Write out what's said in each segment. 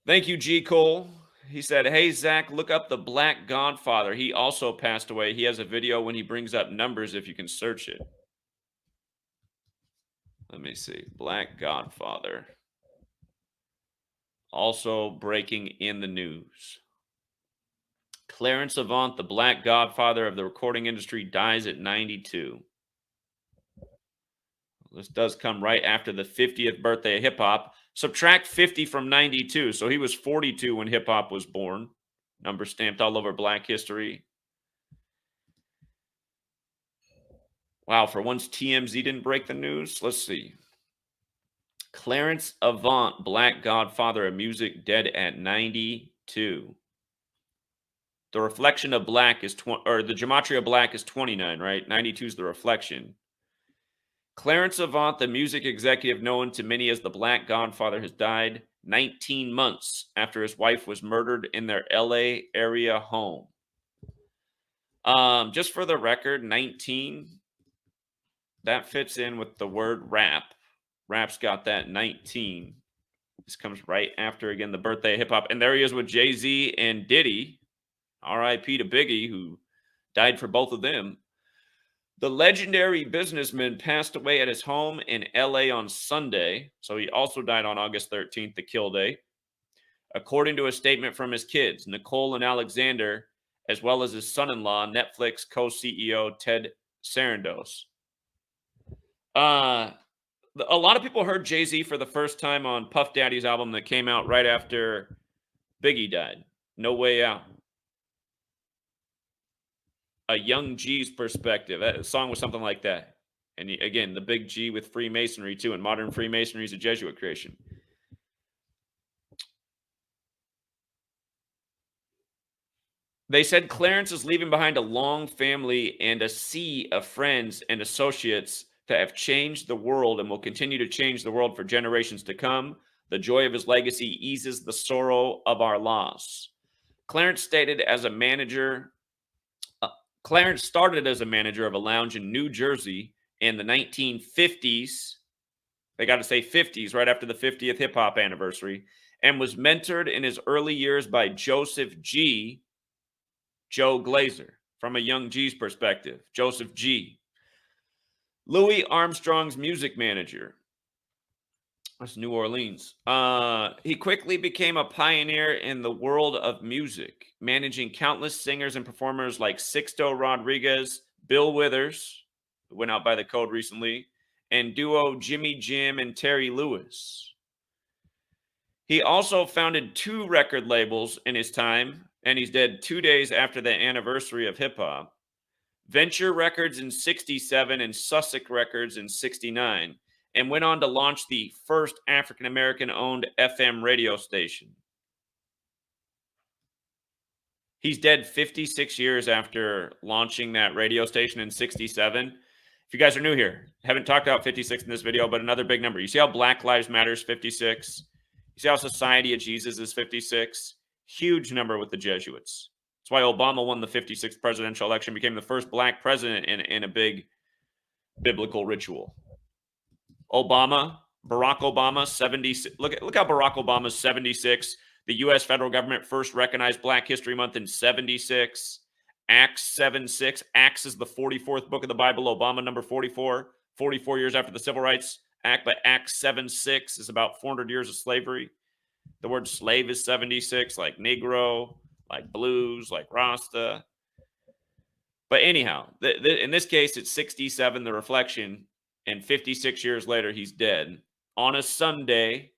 Thank you, G. Cole. He said, "Hey, Zach, look up the Black Godfather. He also passed away. He has a video when he brings up numbers if you can search it." Let me see. Black Godfather. Also breaking in the news. Clarence Avant, the Black Godfather of the recording industry, dies at 92. This does come right after the 50th birthday of hip hop. Subtract 50 from 92. So he was 42 when hip hop was born. Number stamped all over Black history. Wow, for once TMZ didn't break the news. Let's see. Clarence Avant, Black Godfather of music, dead at 92. The reflection of black is or the gematria of black is 29, right? 92 is the reflection. Clarence Avant, the music executive known to many as the Black Godfather, has died 19 months after his wife was murdered in their LA area home. Just for the record, 19, that fits in with the word rap. Rap's got that 19. This comes right after, again, the birthday of hip hop. And there he is with Jay-Z and Diddy. R.I.P. to Biggie, who died for both of them. The legendary businessman passed away at his home in LA on Sunday. So he also died on August 13th, the kill date. According to a statement from his kids, Nicole and Alexander, as well as his son-in-law, Netflix co-CEO Ted Sarandos. A lot of people heard Jay-Z for the first time on Puff Daddy's album that came out right after Biggie died, No Way Out. A young G's perspective. That song was something like that. And again, the big G with Freemasonry too, and modern Freemasonry is a Jesuit creation. They said Clarence is leaving behind a long family and a sea of friends and associates that have changed the world and will continue to change the world for generations to come. The joy of his legacy eases the sorrow of our loss. Clarence stated as a manager Clarence started as a manager of a lounge in New Jersey in the 1950s. They got to say 50s, right after the 50th hip hop anniversary, and was mentored in his early years by Joseph G. Joe Glazer, from a young G's perspective. Joseph G. Louis Armstrong's music manager. That's New Orleans. He quickly became a pioneer in the world of music, managing countless singers and performers like Sixto Rodriguez, Bill Withers, who went out by the code recently, and duo Jimmy Jim and Terry Lewis. He also founded 2 record labels in his time, and he's dead 2 days after the anniversary of hip hop. Venture Records in 67 and Sussex Records in 69. And went on to launch the first African-American owned FM radio station. He's dead 56 years after launching that radio station in 67. If you guys are new here, haven't talked about 56 in this video, but another big number. You see how Black Lives Matter is 56? You see how Society of Jesus is 56? Huge number with the Jesuits. That's why Obama won the 56th presidential election, became the first black president in a big biblical ritual. Barack Obama, 76. Look how Barack Obama's 76. The U.S. federal government first recognized Black History Month in 76. Acts 7:6. Acts is the 44th book of the Bible. Obama, number 44. 44 years after the Civil Rights Act, but Acts 7:6 is about 400 years of slavery. The word slave is 76, like Negro, like blues, like Rasta. But anyhow, in this case, it's 67, the reflection. And 56 years later, he's dead. On a Sunday,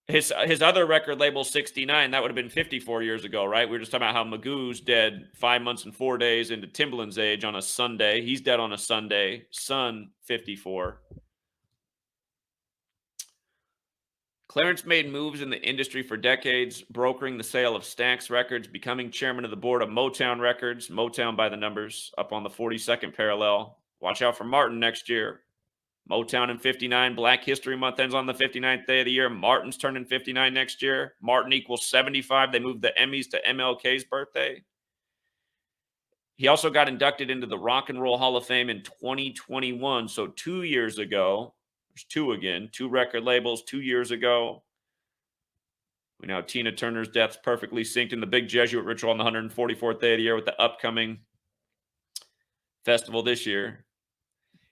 his other record label, 69, that would have been 54 years ago, right? We were just talking about how Magoo's dead 5 months and 4 days into Timbaland's age on a Sunday. He's dead on a Sunday. Sun, 54. Clarence made moves in the industry for decades, brokering the sale of Stax Records, becoming chairman of the board of Motown Records, Motown by the numbers, up on the 42nd parallel. Watch out for Martin next year. Motown in 59, Black History Month ends on the 59th day of the year. Martin's turning 59 next year. Martin equals 75. They moved the Emmys to MLK's birthday. He also got inducted into the Rock and Roll Hall of Fame in 2021, so 2 years ago. There's two again, two record labels 2 years ago. We know Tina Turner's death's perfectly synced in the big Jesuit ritual on the 144th day of the year with the upcoming festival this year.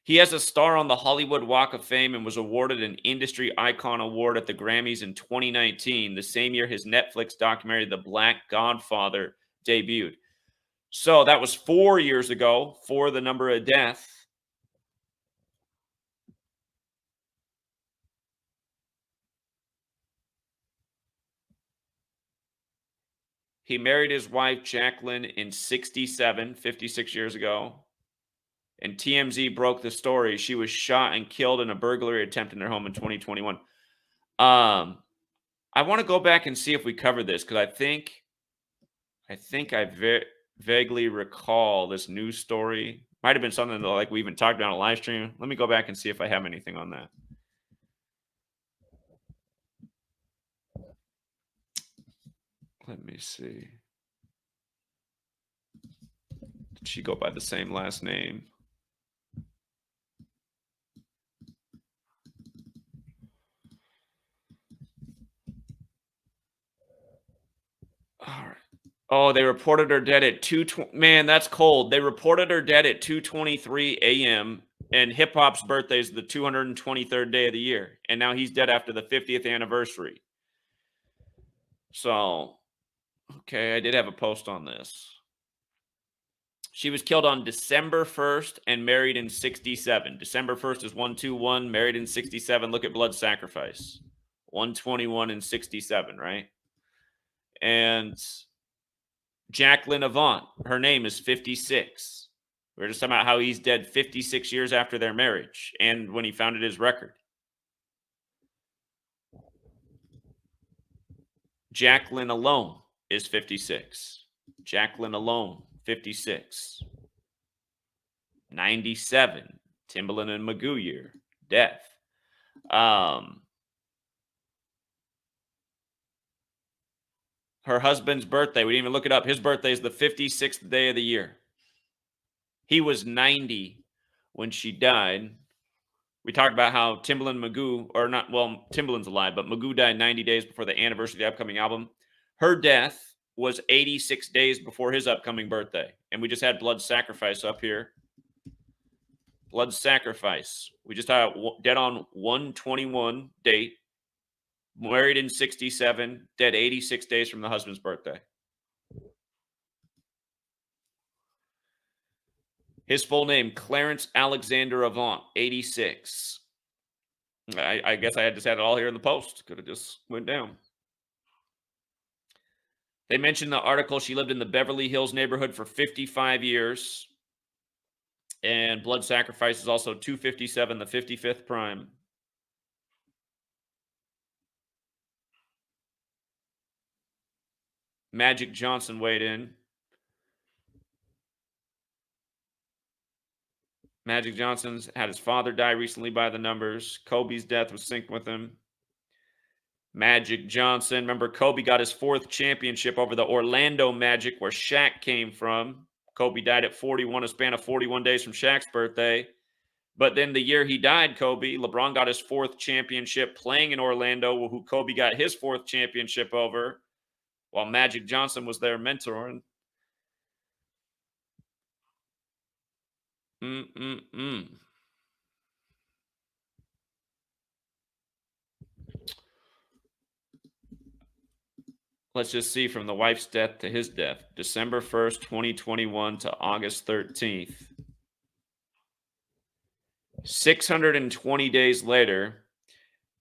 He has a star on the Hollywood Walk of Fame and was awarded an Industry Icon Award at the Grammys in 2019, the same year his Netflix documentary, The Black Godfather, debuted. So that was 4 years ago for the number of death. He married his wife, Jacqueline, in 67, 56 years ago. And TMZ broke the story. She was shot and killed in a burglary attempt in their home in 2021. I want to go back and see if we covered this because I vaguely recall this news story. Might have been something that like we even talked about on a live stream. Let me go back and see if I have anything on that. Let me see. Did she go by the same last name? All right. Oh, they reported her dead at 2:20. Man, that's cold. They reported her dead at 2:23 a.m. and hip hop's birthday is the 223rd day of the year, and now he's dead after the 50th anniversary. So, okay, I did have a post on this. She was killed on December 1st and married in 67. December 1st is 121, married in 67. Look at blood sacrifice. 121 and 67, right? And Jacqueline Avant, her name is 56. We are just talking about how he's dead 56 years after their marriage and when he founded his record. Jacqueline alone is 56. Jacqueline alone, 56. 97, Timbaland and Magoo year, death. Her husband's birthday, we didn't even look it up. His birthday is the 56th day of the year. He was 90 when she died. We talked about how Timbaland Magoo, or not, well, Timbaland's alive, but Magoo died 90 days before the anniversary of the upcoming album. Her death was 86 days before his upcoming birthday. And we just had Blood Sacrifice up here. Blood Sacrifice. We just had dead on 121 date. Married in 67, dead 86 days from the husband's birthday. His full name, Clarence Alexander Avant, 86. I guess I just had it all here in the post. Could have just went down. They mentioned the article. She lived in the Beverly Hills neighborhood for 55 years. And blood sacrifice is also 257, the 55th prime. Magic Johnson weighed in. Magic Johnson's had his father die recently by the numbers. Kobe's death was synced with him. Magic Johnson. Remember, Kobe got his 4th championship over the Orlando Magic, where Shaq came from. Kobe died at 41, a span of 41 days from Shaq's birthday. But then the year he died, Kobe, LeBron got his 4th championship playing in Orlando, who Kobe got his 4th championship over, while Magic Johnson was their mentor. Let's just see from the wife's death to his death. December 1st, 2021 to August 13th. 620 days later,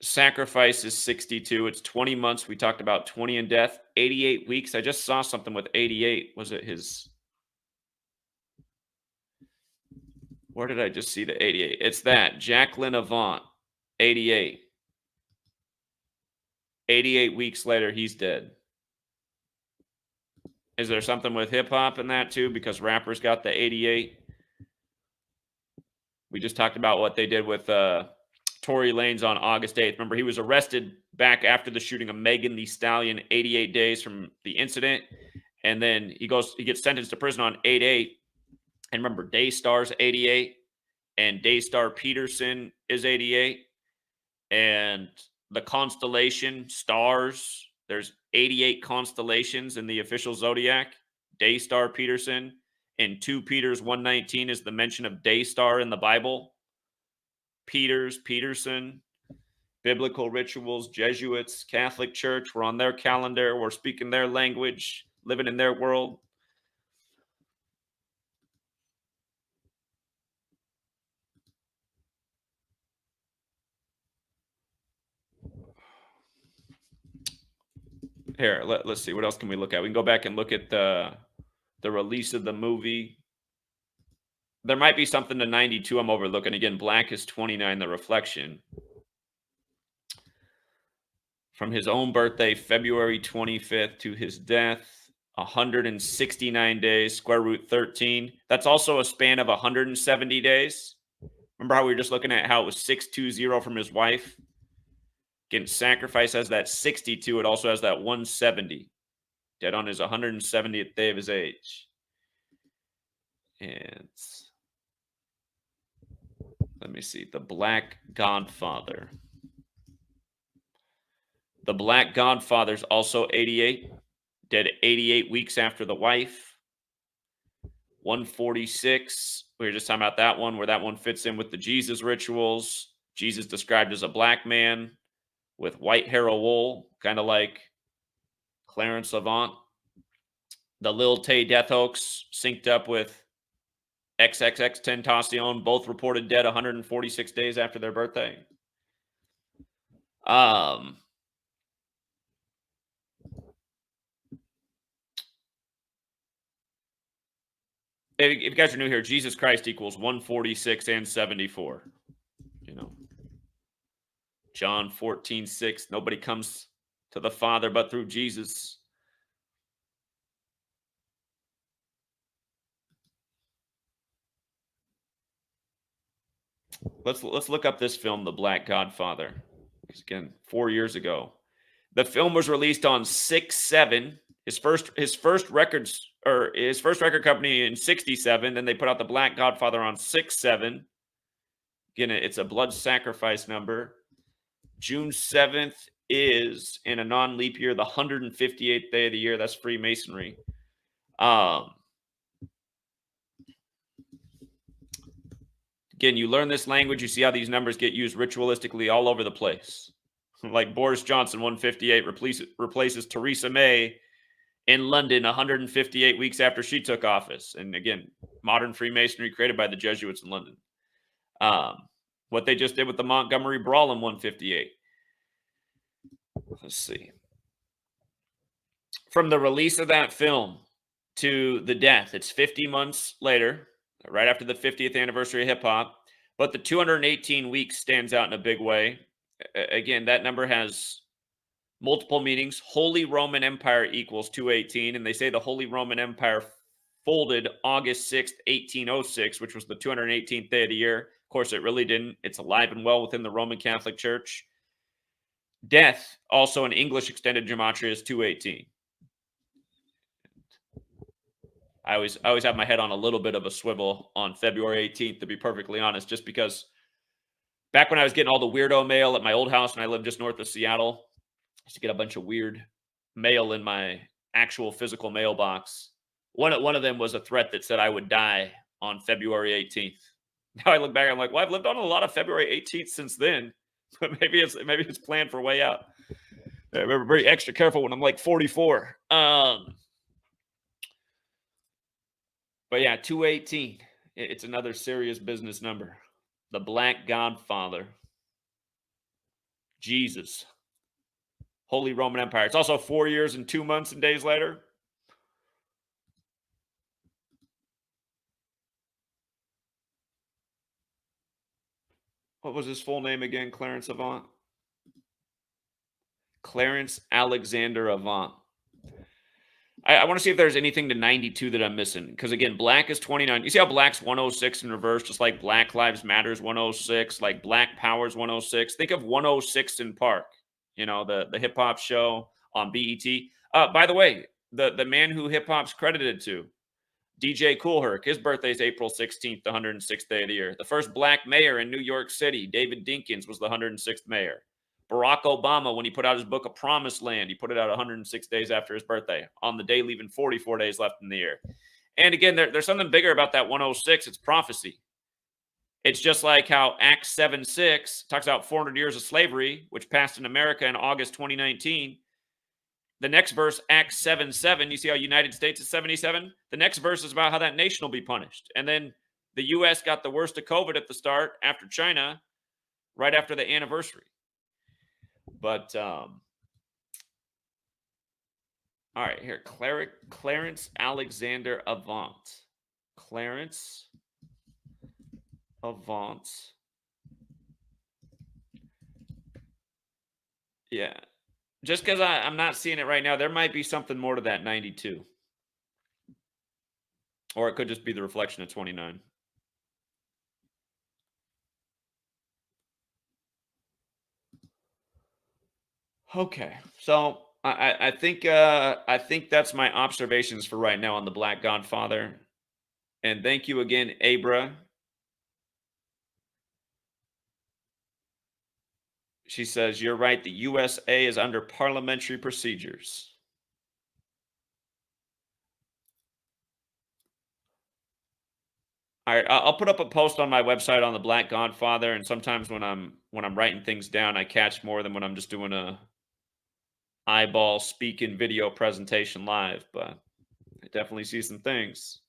sacrifice is 62. It's 20 months. We talked about 20 in death. 88 weeks. I just saw something with 88. Was it his? Where did I just see the 88? It's that. Jacqueline Avant, 88. 88 weeks later, he's dead. Is there something with hip-hop in that too? Because rappers got the 88. We just talked about what they did with Tory Lanez on August 8th. Remember, he was arrested back after the shooting of Megan Thee Stallion, 88 days from the incident. And then he gets sentenced to prison on 8/8. And remember, Daystar's 88 and Daystar Peterson is 88. And the constellation stars, there's 88 constellations in the official zodiac. Daystar Peterson in 2 Peters 1:19 is the mention of Daystar in the Bible. Peterson, biblical rituals, Jesuits, Catholic Church, we're on their calendar, we're speaking their language, living in their world. Here, let's see. What else can we look at? We can go back and look at the release of the movie. There might be something to 92 I'm overlooking. Again, Black is 29, the reflection. From his own birthday, February 25th, to his death, 169 days, square root 13. That's also a span of 170 days. Remember how we were just looking at how it was 620 from his wife? Again, sacrifice has that 62. It also has that 170. Dead on his 170th day of his age. And let me see. The Black Godfather. The Black Godfather's also 88. Dead 88 weeks after the wife. 146. We were just talking about that one, where that one fits in with the Jesus rituals. Jesus described as a black man with white hair of wool, kind of like Clarence Avant. The Lil Tay death hoax synced up with XXX Tentacion, both reported dead 146 days after their birthday. If you guys are new here, Jesus Christ equals 146 and 74. You know, John 14:6. Nobody comes to the Father but through Jesus. Let's look up this film, The Black Godfather. Because again, 4 years ago. The film was released on 6/7. His first records, or his first record company in 67. Then they put out The Black Godfather on 6/7. Again, it's a blood sacrifice number. June 7th is, in a non-leap year, the 158th day of the year. That's Freemasonry. Again, you learn this language, you see how these numbers get used ritualistically all over the place. Like Boris Johnson, 158, replaces Theresa May in London 158 weeks after she took office. And again, modern Freemasonry created by the Jesuits in London. What they just did with the Montgomery Brawl in 158. Let's see. From the release of that film to the death, it's 50 months later, right after the 50th anniversary of hip hop. But the 218 weeks stands out in a big way. Again, that number has multiple meanings. Holy Roman Empire equals 218. And they say the Holy Roman Empire folded August 6th, 1806, which was the 218th day of the year. Of course, it really didn't. It's alive and well within the Roman Catholic Church. Death, also in English extended gematria, is 218. I always have my head on a little bit of a swivel on February 18th, to be perfectly honest, just because back when I was getting all the weirdo mail at my old house and I lived just north of Seattle, I used to get a bunch of weird mail in my actual physical mailbox. One of them was a threat that said I would die on February 18th. Now I look back, I'm like, well, I've lived on a lot of February 18th since then, but maybe it's planned for way out. I'm very extra careful when I'm like 44. But yeah, 218. It's another serious business number. The Black Godfather. Jesus. Holy Roman Empire. It's also 4 years and 2 months and days later. What was his full name again? Clarence Avant? Clarence Alexander Avant. I want to see if there's anything to 92 that I'm missing. Because again, Black is 29. You see how Black's 106 in reverse, just like Black Lives Matters 106, like Black Powers 106. Think of 106 in Park, the hip hop show on BET. By the way, the man who hip hop's credited to, DJ Kool Herc, his birthday is April 16th, the 106th day of the year. The first black mayor in New York City, David Dinkins, was the 106th mayor. Barack Obama, when he put out his book, A Promised Land, he put it out 106 days after his birthday, on the day leaving 44 days left in the year. And again, there's something bigger about that 106. It's prophecy. It's just like how Acts 7:6 talks about 400 years of slavery, which passed in America in August 2019. The next verse, Acts 7:7, you see how United States is 77? The next verse is about how that nation will be punished. And then the US got the worst of COVID at the start after China, right after the anniversary. But all right, here, Clarence Alexander Avant. Clarence Avant. Yeah. Just because I'm not seeing it right now, there might be something more to that 92. Or it could just be the reflection of 29. Okay. So I think that's my observations for right now on the Black Godfather. And thank you again, Abra. She says, "You're right. The USA is under parliamentary procedures." All right, I'll put up a post on my website on the Black Godfather, and sometimes when I'm writing things down, I catch more than when I'm just doing a eyeball speaking video presentation live. But I definitely see some things.